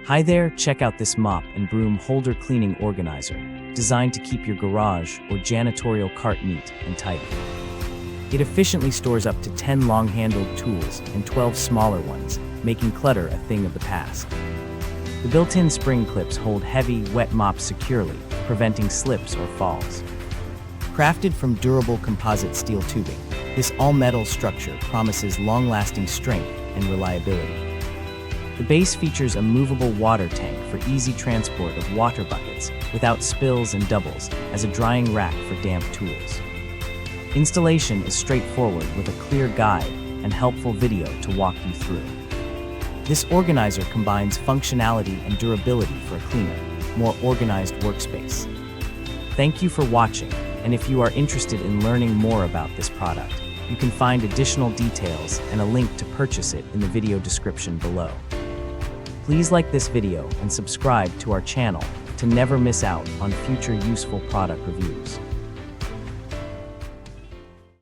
Hi there, check out this Mop and Broom holder cleaning organizer, designed to keep your garage or janitorial cart neat and tidy. It efficiently stores up to 10 long-handled tools and 12 smaller ones, making clutter a thing of the past. The built-in spring clips hold heavy, wet mops securely, preventing slips or falls. Crafted from durable composite steel tubing, this all-metal structure promises long-lasting strength and reliability. The base features a movable water tank for easy transport of water buckets without spills and doubles as a drying rack for damp tools. Installation is straightforward with a clear guide and helpful video to walk you through. This organizer combines functionality and durability for a cleaner, more organized workspace. Thank you for watching, and if you are interested in learning more about this product, you can find additional details and a link to purchase it in the video description below. Please like this video and subscribe to our channel to never miss out on future useful product reviews.